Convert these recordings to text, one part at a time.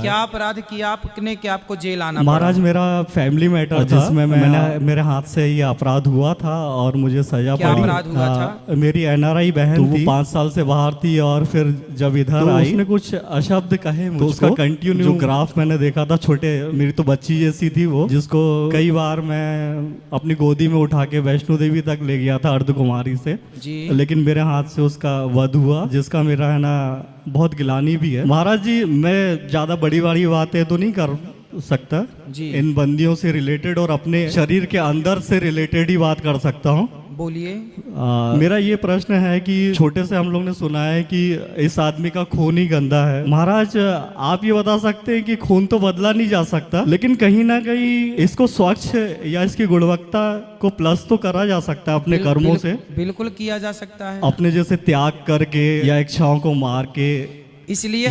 क्या अपराध किया आपने कि आपको जेल आना महाराज पड़ा? मेरा फैमिली मैटर जिसमें मेरे हाथ से ये अपराध हुआ था और मुझे सजा क्या पड़ी। अपराध हुआ था? मेरी एनआरआई बहन तो थी, 5 साल से बाहर थी और फिर जब इधर तो आई उसने कुछ अशब्द कहे मुझको। तो उसका कंटिन्यू जो ग्राफ मैंने देखा था, छोटे मेरी तो बच्ची जैसी थी वो, जिसको कई बार मैं अपनी गोदी में उठा के वैष्णो देवी तक ले गया था अर्धकुमारी से जी। लेकिन मेरे हाथ से उसका वध हुआ, जिसका मेरा है ना बहुत गिलानी भी है। महाराज जी मैं ज्यादा बड़ी बातें तो नहीं कर सकता जी। इन बंदियों से रिलेटेड और अपने शरीर के अंदर से रिलेटेड ही बात कर सकता हूँ। बोलिए। मेरा ये प्रश्न है कि छोटे से हम लोग ने सुना है कि इस आदमी का खून ही गंदा है। महाराज आप ये बता सकते हैं कि खून तो बदला नहीं जा सकता, लेकिन कहीं ना कहीं इसको स्वच्छ या इसकी गुणवत्ता को प्लस तो करा जा सकता है अपने कर्मों से। बिल्कुल किया जा सकता है, अपने जैसे त्याग करके या इच्छाओं को मार के। इसलिए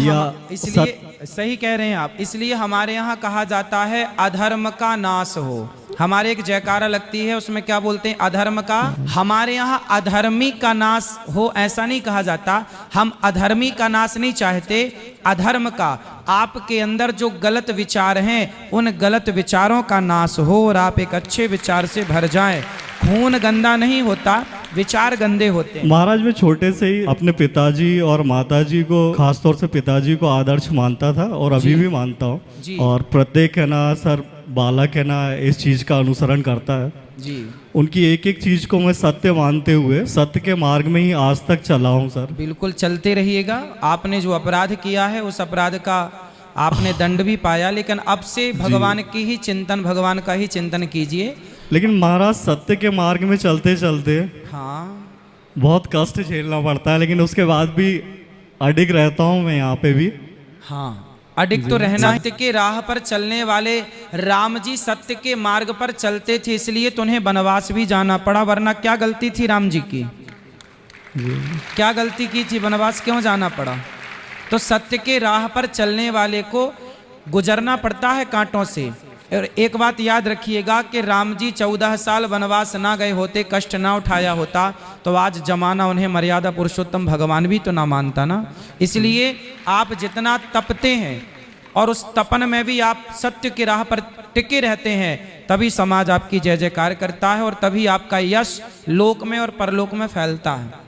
सही कह रहे हैं आप। इसलिए हमारे यहाँ कहा जाता है अधर्म का नाश हो। हमारे एक जयकारा लगती है, उसमें क्या बोलते हैं? अधर्म का। हमारे यहाँ अधर्मी का नाश हो ऐसा नहीं कहा जाता। हम अधर्मी का नाश नहीं चाहते, अधर्म का। आपके अंदर जो गलत विचार हैं उन गलत विचारों का नाश हो और आप एक अच्छे विचार से भर जाएं। खून गंदा नहीं होता, विचार गंदे होते हैं। महाराज मैं छोटे से ही अपने पिताजी और माताजी को, खासतौर से पिताजी को आदर्श मानता था और अभी भी मानता हूँ। और प्रत्येक है ना सर बालक है ना इस चीज का अनुसरण करता है जी। उनकी एक एक चीज को मैं सत्य मानते हुए सत्य के मार्ग में ही आज तक चला हूँ सर। बिल्कुल चलते रहिएगा। आपने जो अपराध किया है उस अपराध का आपने दंड भी पाया, लेकिन अब से भगवान की ही चिंतन, भगवान का ही चिंतन कीजिए। लेकिन महाराज सत्य के मार्ग में चलते चलते हाँ बहुत कष्ट झेलना पड़ता है, लेकिन उसके बाद भी अडिग रहता हूँ मैं यहाँ पे भी। हाँ अडिग तो रहना। सत्य के राह पर चलने वाले राम जी सत्य के मार्ग पर चलते थे, इसलिए तो उन्हें वनवास भी जाना पड़ा। वरना क्या गलती थी राम जी की? क्या गलती की थी? वनवास क्यों जाना पड़ा? तो सत्य के राह पर चलने वाले को गुजरना पड़ता है कांटों से। और एक बात याद रखिएगा कि राम जी 14 साल वनवास ना गए होते, कष्ट ना उठाया होता, तो आज जमाना उन्हें मर्यादा पुरुषोत्तम भगवान भी तो ना मानता ना। इसलिए आप जितना तपते हैं और उस तपन में भी आप सत्य की राह पर टिके रहते हैं, तभी समाज आपकी जय जयकार करता है और तभी आपका यश लोक में और परलोक में फैलता है।